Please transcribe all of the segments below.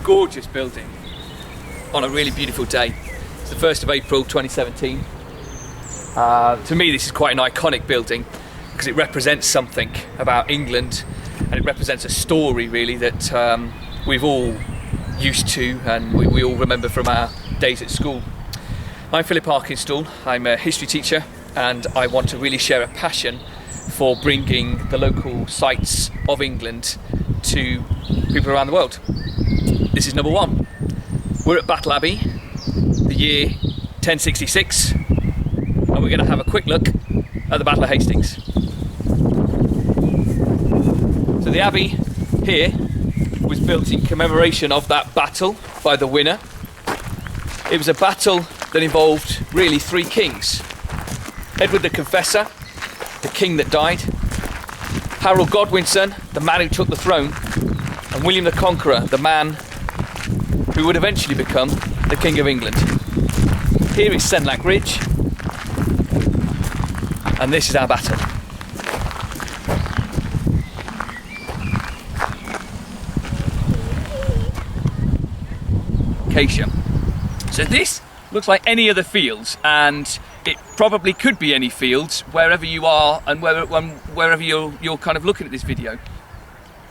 gorgeous building on a really beautiful day. It's the 1st of April 2017. To me this is quite an iconic building because it represents something about England, and it represents a story really that we've all used to and we all remember from our days at school. I'm Philip Arkinstall, I'm a history teacher, and I want to really share a passion for bringing the local sites of England to people around the world. This is number one. We're at Battle Abbey, the year 1066, and we're going to have a quick look at the Battle of Hastings. So the Abbey here was built in commemoration of that battle by the winner. It was a battle that involved really three kings: Edward the Confessor, the king that died; Harold Godwinson, the man who took the throne; and William the Conqueror, the man who would eventually become the King of England. Here is Senlac Ridge, and this is our battle. Acacia. So this looks like any other fields, and it probably could be any fields wherever you are and wherever you're kind of looking at this video.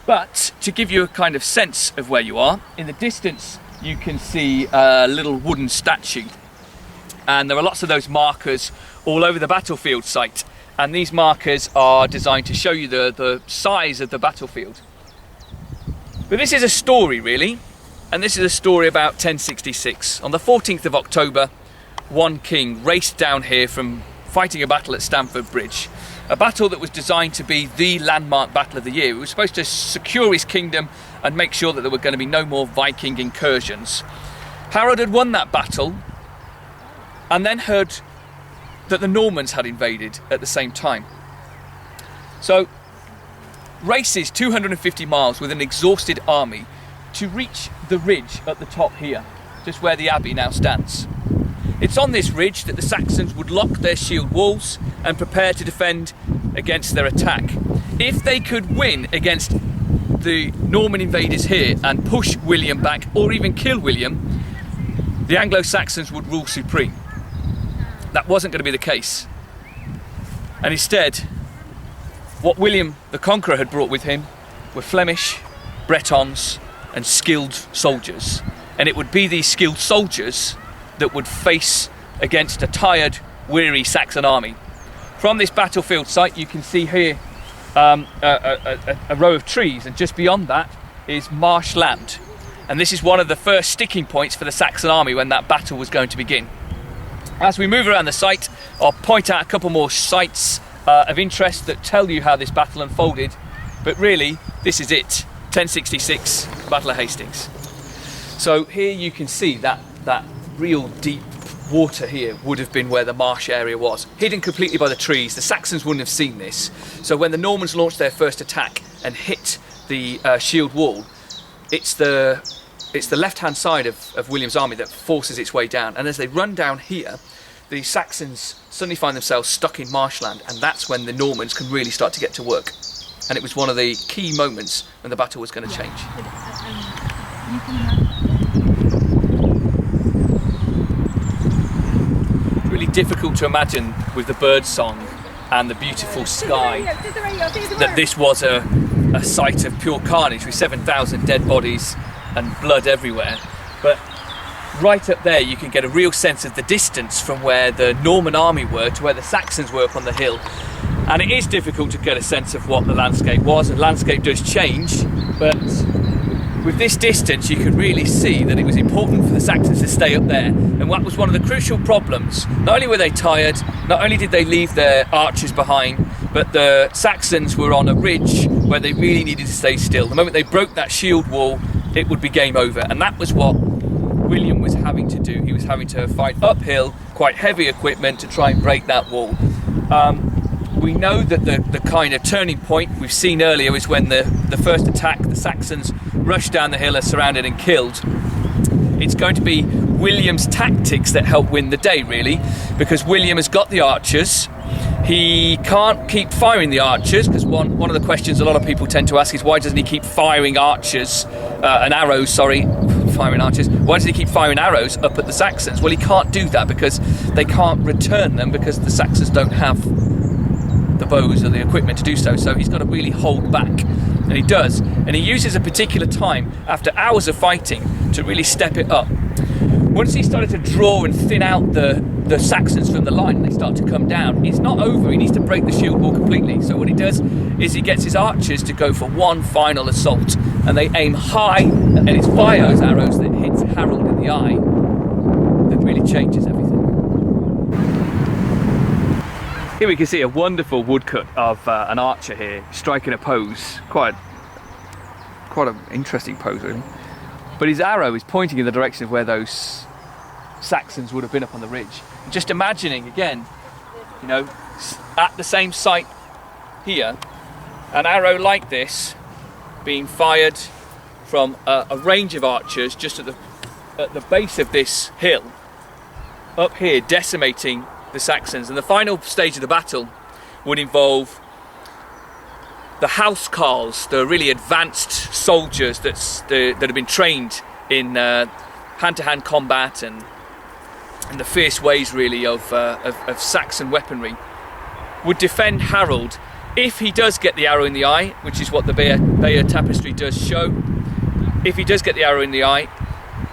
But to give you a kind of sense of where you are, in the distance you can see a little wooden statue, and there are lots of those markers all over the battlefield site, and these markers are designed to show you the size of the battlefield. But this is a story really, and this is a story about 1066. On the 14th of October, one king raced down here from fighting a battle at Stamford Bridge, a battle that was designed to be the landmark battle of the year. It was supposed to secure his kingdom and make sure that there were going to be no more Viking incursions. Harold had won that battle and then heard that the Normans had invaded at the same time. So races 250 miles with an exhausted army to reach the ridge at the top here, just where the Abbey now stands. It's on this ridge that the Saxons would lock their shield walls and prepare to defend against their attack. If they could win against the Norman invaders here and push William back, or even kill William, the Anglo-Saxons would rule supreme. That wasn't going to be the case. And instead, what William the Conqueror had brought with him were Flemish, Bretons, and skilled soldiers. And it would be these skilled soldiers that would face against a tired, weary Saxon army. From this battlefield site you can see here a row of trees, and just beyond that is marshland. And this is one of the first sticking points for the Saxon army when that battle was going to begin. As we move around the site, I'll point out a couple more sites of interest that tell you how this battle unfolded, but really this is it. 1066, Battle of Hastings. So here you can see that real deep water here would have been where the marsh area was, hidden completely by the trees. The Saxons wouldn't have seen this. So when the Normans launched their first attack and hit the shield wall, it's the left-hand side of William's army that forces its way down. And as they run down here, the Saxons suddenly find themselves stuck in marshland, and that's when the Normans can really start to get to work. And it was one of the key moments when the battle was going to change. It's really difficult to imagine with the bird song and the beautiful sky that this was a site of pure carnage with 7,000 dead bodies and blood everywhere. But right up there you can get a real sense of the distance from where the Norman army were to where the Saxons were up on the hill. And it is difficult to get a sense of what the landscape was, and landscape does change, but with this distance you can really see that it was important for the Saxons to stay up there. And that was one of the crucial problems. Not only were they tired, not only did they leave their archers behind, but the Saxons were on a ridge where they really needed to stay still. The moment they broke that shield wall, it would be game over. And that was what William was having to do. He was having to fight uphill, quite heavy equipment, to try and break that wall. We know that the kind of turning point we've seen earlier was when the first attack, the Saxons rushed down the hill, are surrounded and killed. It's going to be William's tactics that help win the day, really, because William has got the archers. He can't keep firing the archers, because one of the questions a lot of people tend to ask is why doesn't he keep firing archers and arrows, firing archers. Why does he keep firing arrows up at the Saxons? Well, he can't do that because they can't return them because the Saxons don't have the bows or the equipment to do so. So he's got to really hold back, and he does. And he uses a particular time after hours of fighting to really step it up. Once he started to draw and thin out the Saxons from the line and they start to come down, it's not over. He needs to break the shield wall completely. So what he does is he gets his archers to go for one final assault, and they aim high, and it's fire those arrows that hits Harold in the eye that really changes everything. Here we can see a wonderful woodcut of an archer here striking a pose, quite an interesting pose really. But his arrow is pointing in the direction of where those Saxons would have been up on the ridge. Just imagining again, you know, at the same site here, an arrow like this being fired from a range of archers just at the base of this hill, up here, decimating the Saxons. And the final stage of the battle would involve the housecarls, the really advanced soldiers that have been trained in hand-to-hand combat and the fierce ways really of Saxon weaponry, would defend Harold if he does get the arrow in the eye, which is what the Bayeux tapestry does show. If he does get the arrow in the eye,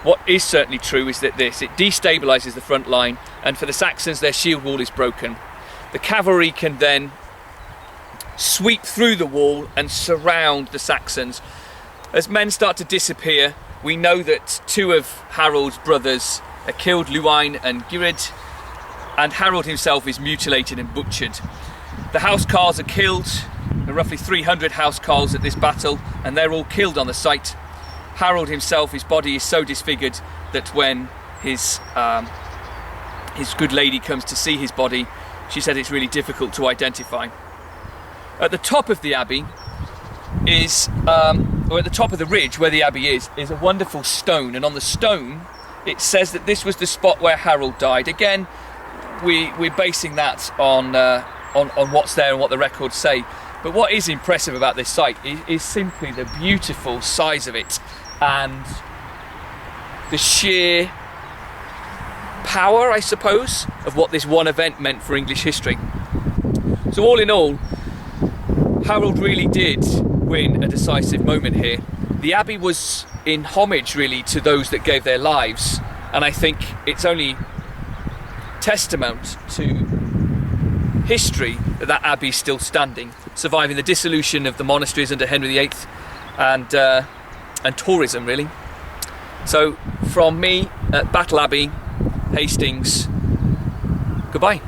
what is certainly true is that it destabilises the front line, and for the Saxons their shield wall is broken. The cavalry can then sweep through the wall and surround the Saxons. As men start to disappear, we know that two of Harold's brothers are killed, Luwain and Gyrid, and Harold himself is mutilated and butchered. The housecarls are killed. There are roughly 300 housecarls at this battle, and they're all killed on the site. Harold himself, his body is so disfigured that when his good lady comes to see his body, she said it's really difficult to identify. At the top of the Abbey is, or at the top of the ridge where the Abbey is a wonderful stone, and on the stone it says that this was the spot where Harold died. Again, we're basing that on what's there and what the records say. But what is impressive about this site is simply the beautiful size of it and the sheer power, I suppose, of what this one event meant for English history. So all in all, Harold really did win a decisive moment here. The Abbey was in homage really to those that gave their lives, and I think it's only testament to history that Abbey's still standing, surviving the dissolution of the monasteries under Henry VIII and tourism really. So from me at Battle Abbey, Hastings, goodbye.